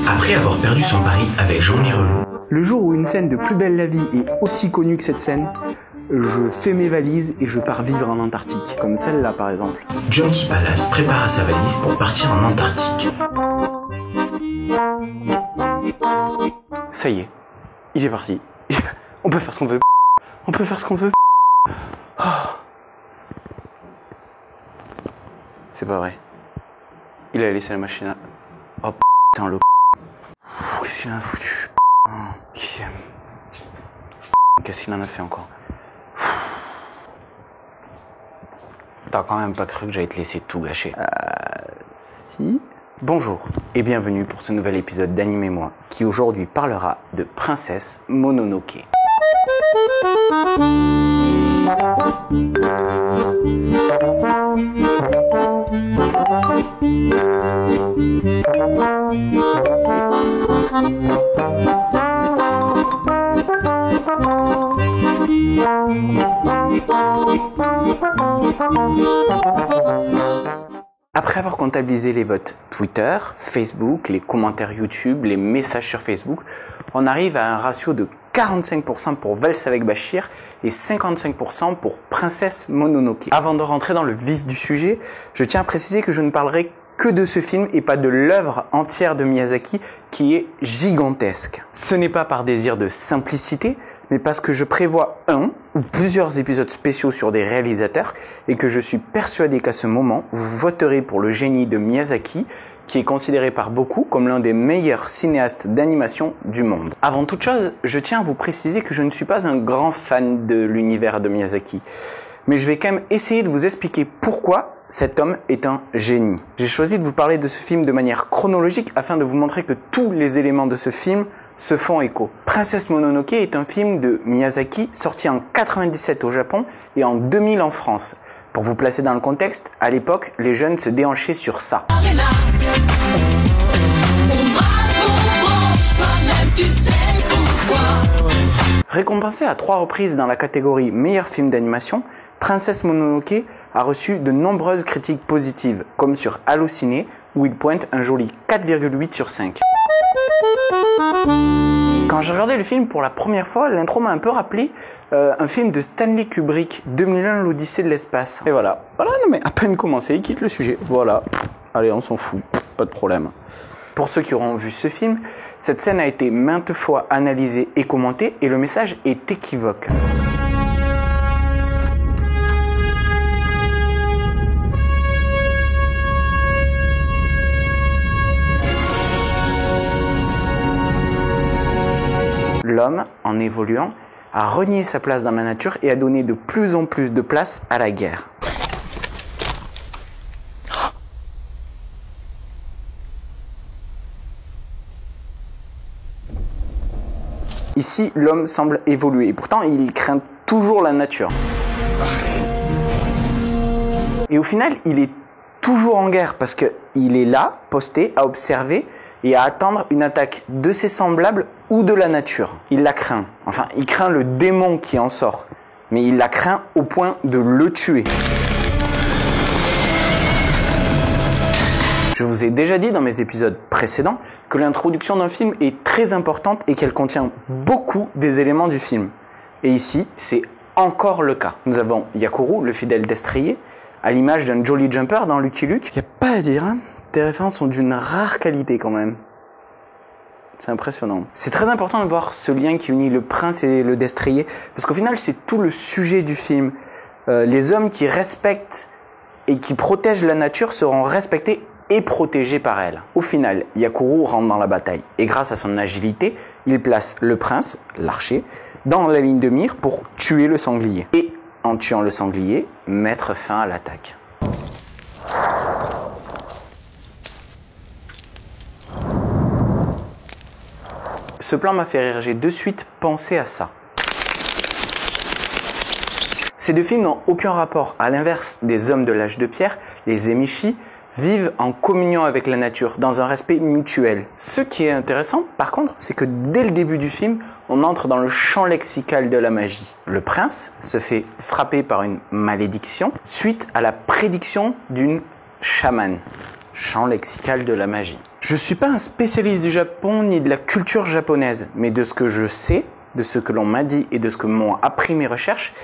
Après avoir perdu son pari avec Jean Lirelou, le jour où une scène de Plus belle la vie est aussi connue que cette scène, je fais mes valises et je pars vivre en Antarctique, comme celle-là par exemple. Junkie Palace prépara sa valise pour partir en Antarctique. Ça y est, il est parti. On peut faire ce qu'on veut. On peut faire ce qu'on veut. Oh. C'est pas vrai. Il a laissé la machine à... Oh putain le... Qu'est-ce qu'il en a foutu? Qu'est-ce qu'il en a fait encore? T'as quand même pas cru que j'allais te laisser tout gâcher? Si. Bonjour et bienvenue pour ce nouvel épisode d'Anime-moi qui aujourd'hui parlera de Princesse Mononoke. Après avoir comptabilisé les votes Twitter, Facebook, les commentaires YouTube, les messages sur Facebook, on arrive à un ratio de 45% pour Valse avec Bachir et 55% pour Princesse Mononoke. Avant de rentrer dans le vif du sujet, je tiens à préciser que je ne parlerai que de ce film et pas de l'œuvre entière de Miyazaki qui est gigantesque. Ce n'est pas par désir de simplicité, mais parce que je prévois un ou plusieurs épisodes spéciaux sur des réalisateurs et que je suis persuadé qu'à ce moment, vous voterez pour le génie de Miyazaki qui est considéré par beaucoup comme l'un des meilleurs cinéastes d'animation du monde. Avant toute chose, je tiens à vous préciser que je ne suis pas un grand fan de l'univers de Miyazaki. Mais je vais quand même essayer de vous expliquer pourquoi cet homme est un génie. J'ai choisi de vous parler de ce film de manière chronologique afin de vous montrer que tous les éléments de ce film se font écho. Princesse Mononoke est un film de Miyazaki sorti en 97 au Japon et en 2000 en France. Pour vous placer dans le contexte, à l'époque, les jeunes se déhanchaient sur ça. Récompensé à 3 reprises dans la catégorie meilleur film d'animation, Princesse Mononoke a reçu de nombreuses critiques positives, comme sur Allociné, où il pointe un joli 4,8 sur 5. Quand j'ai regardé le film pour la première fois, l'intro m'a un peu rappelé un film de Stanley Kubrick, 2001, l'Odyssée de l'espace. Et voilà, non mais à peine commencé, il quitte le sujet. Voilà, allez, on s'en fout, pas de problème. Pour ceux qui auront vu ce film, cette scène a été maintes fois analysée et commentée et le message est équivoque. L'homme, en évoluant, a renié sa place dans la nature et a donné de plus en plus de place à la guerre. Ici, l'homme semble évoluer et pourtant il craint toujours la nature. Et au final, il est toujours en guerre parce qu'il est là, posté, à observer et à attendre une attaque de ses semblables ou de la nature. Il la craint. Enfin, il craint le démon qui en sort. Mais il la craint au point de le tuer. Je vous ai déjà dit dans mes épisodes précédents que l'introduction d'un film est très importante et qu'elle contient beaucoup des éléments du film. Et ici, c'est encore le cas. Nous avons Yakuru, le fidèle destrier, à l'image d'un Jolly Jumper dans Lucky Luke. Il n'y a pas à dire, hein. Tes références sont d'une rare qualité quand même. C'est impressionnant. C'est très important de voir ce lien qui unit le prince et le destrier, parce qu'au final, c'est tout le sujet du film. Les hommes qui respectent et qui protègent la nature seront respectés et protégé par elle. Au final, Yakuru rentre dans la bataille et grâce à son agilité, il place le prince, l'archer, dans la ligne de mire pour tuer le sanglier. Et en tuant le sanglier, mettre fin à l'attaque. Ce plan m'a fait rire, j'ai de suite pensé à ça. Ces deux films n'ont aucun rapport. À l'inverse des hommes de l'âge de pierre, les Emishi vivent en communion avec la nature, dans un respect mutuel. Ce qui est intéressant, par contre, c'est que dès le début du film, on entre dans le champ lexical de la magie. Le prince se fait frapper par une malédiction suite à la prédiction d'une chamane. champ lexical de la magie. Je suis pas un spécialiste du Japon ni de la culture japonaise, mais de ce que je sais, de ce que l'on m'a dit et de ce que m'ont appris mes recherches,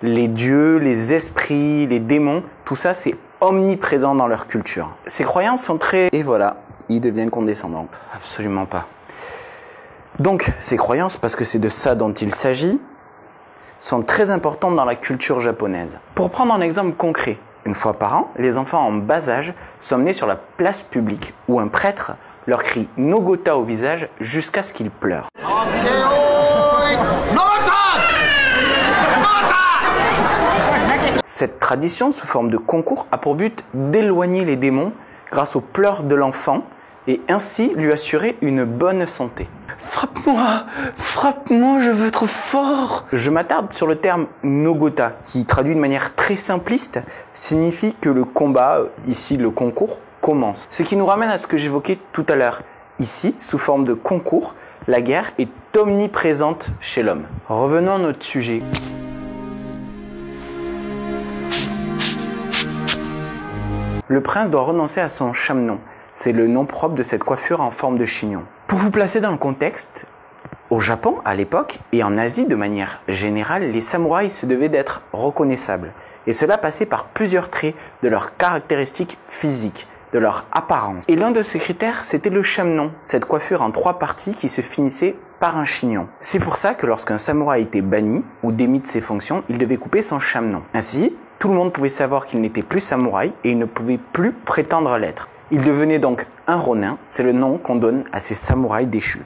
les dieux, les esprits, les démons, tout ça c'est omniprésent dans leur culture. Ces croyances sont très... Et voilà, ils deviennent condescendants. Absolument pas. Donc, ces croyances, parce que c'est de ça dont il s'agit, sont très importantes dans la culture japonaise. Pour prendre un exemple concret, une fois par an, les enfants en bas âge sont emmenés sur la place publique où un prêtre leur crie « Nogota » au visage jusqu'à ce qu'ils pleurent. Cette tradition, sous forme de concours, a pour but d'éloigner les démons grâce aux pleurs de l'enfant et ainsi lui assurer une bonne santé. Frappe-moi, je veux être fort. Je m'attarde sur le terme Nogota, qui traduit de manière très simpliste, signifie que le combat, ici le concours, commence. Ce qui nous ramène à ce que j'évoquais tout à l'heure. Ici, sous forme de concours, la guerre est omniprésente chez l'homme. Revenons à notre sujet. Le prince doit renoncer à son chamenon. C'est le nom propre de cette coiffure en forme de chignon. Pour vous placer dans le contexte, au Japon, à l'époque, et en Asie de manière générale, les samouraïs se devaient d'être reconnaissables. Et cela passait par plusieurs traits de leurs caractéristiques physiques, de leur apparence. Et l'un de ces critères, c'était le chamenon, cette coiffure en 3 parties qui se finissait par un chignon. C'est pour ça que lorsqu'un samouraï était banni ou démis de ses fonctions, il devait couper son chamenon. Ainsi, tout le monde pouvait savoir qu'il n'était plus samouraï et il ne pouvait plus prétendre l'être. Il devenait donc un ronin, c'est le nom qu'on donne à ces samouraïs déchus.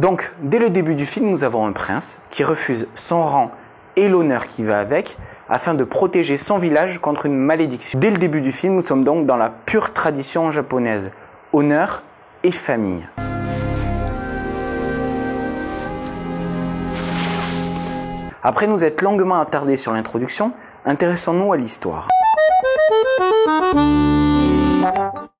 Donc, dès le début du film, nous avons un prince qui refuse son rang et l'honneur qui va avec afin de protéger son village contre une malédiction. Dès le début du film, nous sommes donc dans la pure tradition japonaise, honneur et famille. Après nous être longuement attardés sur l'introduction, intéressons-nous à l'histoire.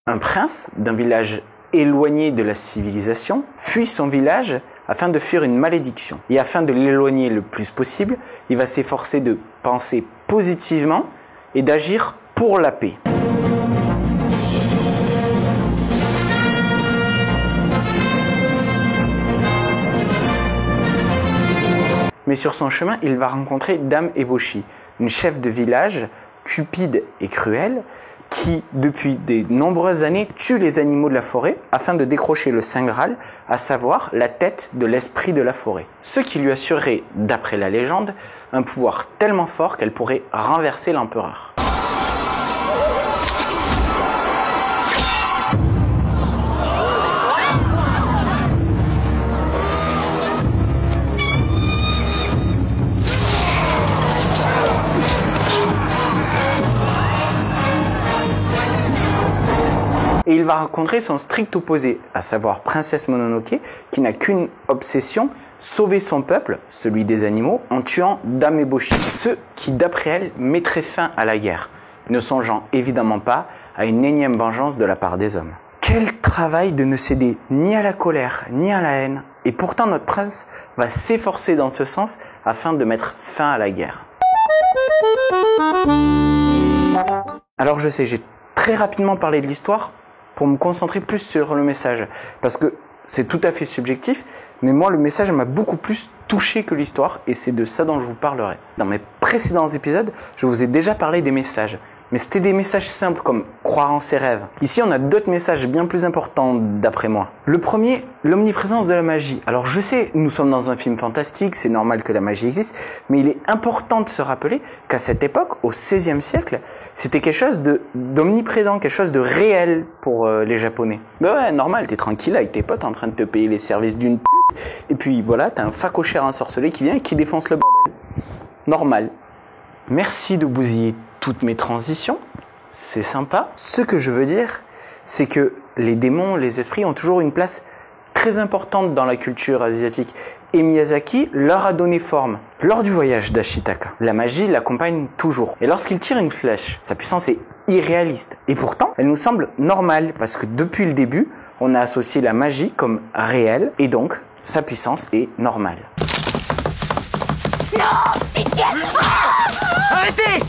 Un prince d'un village éloigné de la civilisation fuit son village afin de fuir une malédiction. Et afin de l'éloigner le plus possible, il va s'efforcer de penser positivement et d'agir pour la paix. Mais sur son chemin, il va rencontrer Dame Eboshi, une chef de village cupide et cruelle qui, depuis de nombreuses années, tue les animaux de la forêt afin de décrocher le Saint Graal, à savoir la tête de l'esprit de la forêt. Ce qui lui assurerait, d'après la légende, un pouvoir tellement fort qu'elle pourrait renverser l'empereur. Et il va rencontrer son strict opposé, à savoir Princesse Mononoke, qui n'a qu'une obsession, sauver son peuple, celui des animaux, en tuant Dame Eboshi, ce qui, d'après elle, mettrait fin à la guerre, ne songeant évidemment pas à une énième vengeance de la part des hommes. Quel travail de ne céder ni à la colère, ni à la haine, et pourtant notre prince va s'efforcer dans ce sens afin de mettre fin à la guerre. Alors je sais, j'ai très rapidement parlé de l'histoire, pour me concentrer plus sur le message. Parce que c'est tout à fait subjectif, mais moi le message m'a beaucoup plus touché que l'histoire, et c'est de ça dont je vous parlerai. Dans mes précédents épisodes, je vous ai déjà parlé des messages, mais c'était des messages simples comme croire en ses rêves. Ici on a d'autres messages bien plus importants d'après moi. Le premier, l'omniprésence de la magie. Alors je sais, nous sommes dans un film fantastique, c'est normal que la magie existe, mais il est important de se rappeler qu'à cette époque, au XVIe siècle, c'était quelque chose d'omniprésent, quelque chose de réel pour les Japonais. Ben ouais, normal, t'es tranquille avec tes potes en train de te payer les services d'une pute, et puis voilà, t'as un facochère ensorcelé qui vient et qui défonce le bordel. Normal. Merci de bousiller toutes mes transitions, c'est sympa. Ce que je veux dire, c'est que les démons, les esprits ont toujours une place très importante dans la culture asiatique. Et Miyazaki leur a donné forme. Lors du voyage d'Ashitaka, la magie l'accompagne toujours. Et lorsqu'il tire une flèche, sa puissance est irréaliste. Et pourtant, elle nous semble normale, parce que depuis le début, on a associé la magie comme réelle, et donc sa puissance est normale. Non, pitié! Arrêtez!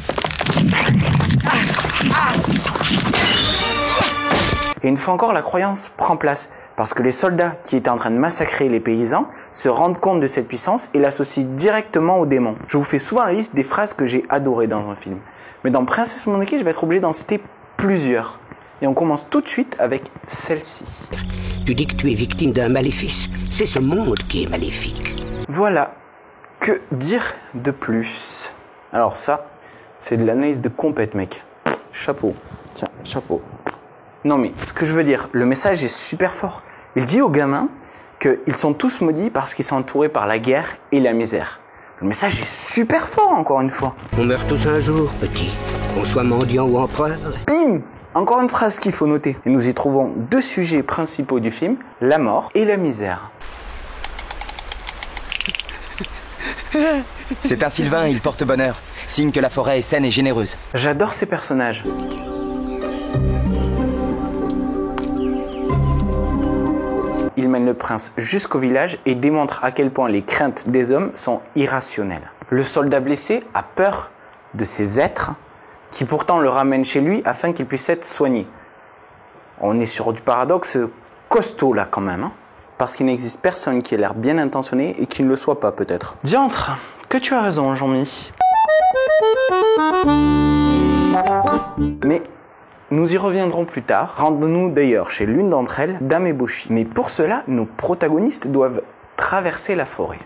Et une fois encore, la croyance prend place, parce que les soldats qui étaient en train de massacrer les paysans se rendent compte de cette puissance et l'associent directement au démon. Je vous fais souvent la liste des phrases que j'ai adorées dans un film. Mais dans Princesse Mononoke, je vais être obligé d'en citer plusieurs. Et on commence tout de suite avec celle-ci. Tu dis que tu es victime d'un maléfice. C'est ce monde qui est maléfique. Voilà. Que dire de plus? Alors ça, c'est de l'analyse de compète, mec. Chapeau. Tiens, chapeau. Non mais, ce que je veux dire, le message est super fort. Il dit aux gamins qu'ils sont tous maudits parce qu'ils sont entourés par la guerre et la misère. Le message est super fort, encore une fois. On meurt tous un jour, petit. Qu'on soit mendiant ou empereur. Bim! Encore une phrase qu'il faut noter. Et nous y trouvons deux sujets principaux du film, la mort et la misère. C'est un Sylvain, il porte bonheur. Signe que la forêt est saine et généreuse. J'adore ces personnages. Il mène le prince jusqu'au village et démontre à quel point les craintes des hommes sont irrationnelles. Le soldat blessé a peur de ces êtres qui pourtant le ramènent chez lui afin qu'il puisse être soigné. On est sur du paradoxe costaud là quand même, hein, parce qu'il n'existe personne qui ait l'air bien intentionné et qui ne le soit pas peut-être. Diantre, que tu as raison Jean-Mi. Mais nous y reviendrons plus tard. Rendons-nous d'ailleurs chez l'une d'entre elles, Dame Eboshi. Mais pour cela, nos protagonistes doivent traverser la forêt.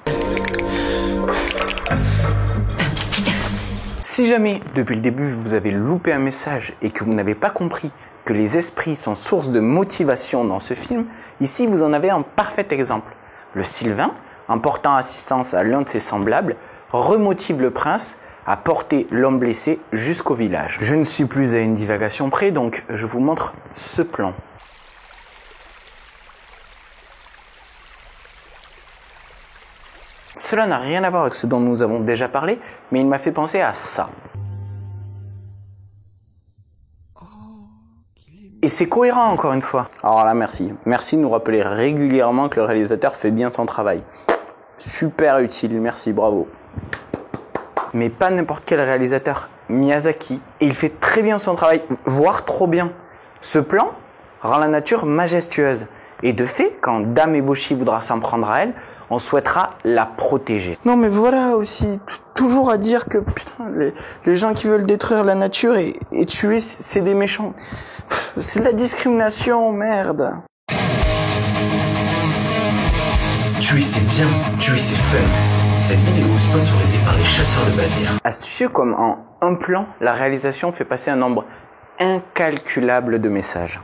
Si jamais, depuis le début, vous avez loupé un message et que vous n'avez pas compris que les esprits sont source de motivation dans ce film, ici vous en avez un parfait exemple. Le Sylvain, en portant assistance à l'un de ses semblables, remotive le prince à porter l'homme blessé jusqu'au village. Je ne suis plus à une divagation près, donc je vous montre ce plan. Cela n'a rien à voir avec ce dont nous avons déjà parlé, mais il m'a fait penser à ça. Et c'est cohérent encore une fois. Alors là, merci. Merci de nous rappeler régulièrement que le réalisateur fait bien son travail. Super utile, merci, bravo. Mais pas n'importe quel réalisateur, Miyazaki. Et il fait très bien son travail, voire trop bien. Ce plan rend la nature majestueuse. Et de fait, quand Dame Eboshi voudra s'en prendre à elle, on souhaitera la protéger. Non mais voilà aussi, toujours à dire que putain, les gens qui veulent détruire la nature et tuer, c'est des méchants. C'est de la discrimination, merde. Tuer c'est bien, tuer c'est fun. Cette vidéo est sponsorisée par les chasseurs de Bavière. Astucieux comme en un plan, la réalisation fait passer un nombre incalculable de messages.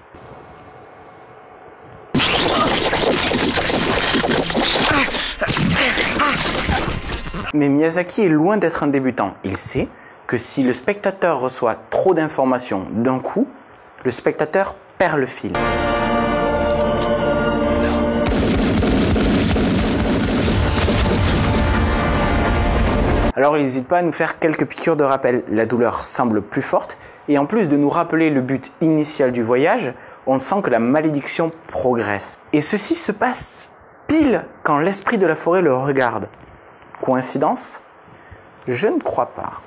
Mais Miyazaki est loin d'être un débutant. Il sait que si le spectateur reçoit trop d'informations d'un coup, le spectateur perd le fil. Alors il n'hésite pas à nous faire quelques piqûres de rappel. La douleur semble plus forte et en plus de nous rappeler le but initial du voyage, on sent que la malédiction progresse. Et ceci se passe pile quand l'esprit de la forêt le regarde. Coïncidence? Je ne crois pas.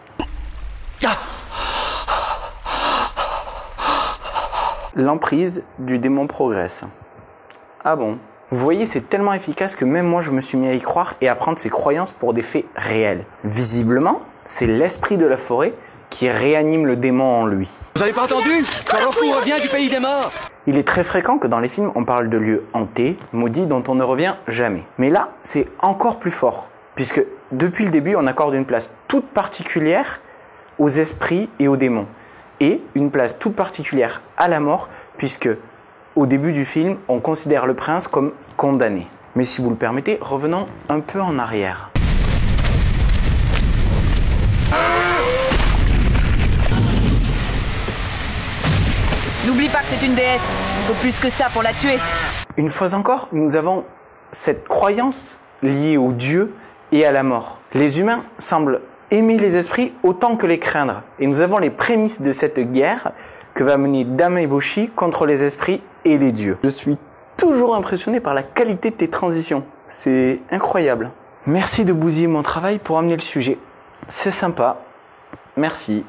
L'emprise du démon progresse. Ah bon? Vous voyez, c'est tellement efficace que même moi je me suis mis à y croire et à prendre ses croyances pour des faits réels. Visiblement, c'est l'esprit de la forêt qui réanime le démon en lui. Vous avez pas entendu? Koroku revient du pays des morts. Il est très fréquent que dans les films on parle de lieux hantés, maudits dont on ne revient jamais. Mais là, c'est encore plus fort, puisque depuis le début on accorde une place toute particulière aux esprits et aux démons. Et une place toute particulière à la mort, puisque au début du film, on considère le prince comme condamné. Mais si vous le permettez, revenons un peu en arrière. N'oublie pas que c'est une déesse. Il faut plus que ça pour la tuer. Une fois encore, nous avons cette croyance liée aux dieux et à la mort. Les humains semblent aimer les esprits autant que les craindre. Et nous avons les prémices de cette guerre que va mener Dame Eboshi contre les esprits et les dieux. Je suis toujours impressionné par la qualité de tes transitions. C'est incroyable. Merci de bousiller mon travail pour amener le sujet. C'est sympa, Merci.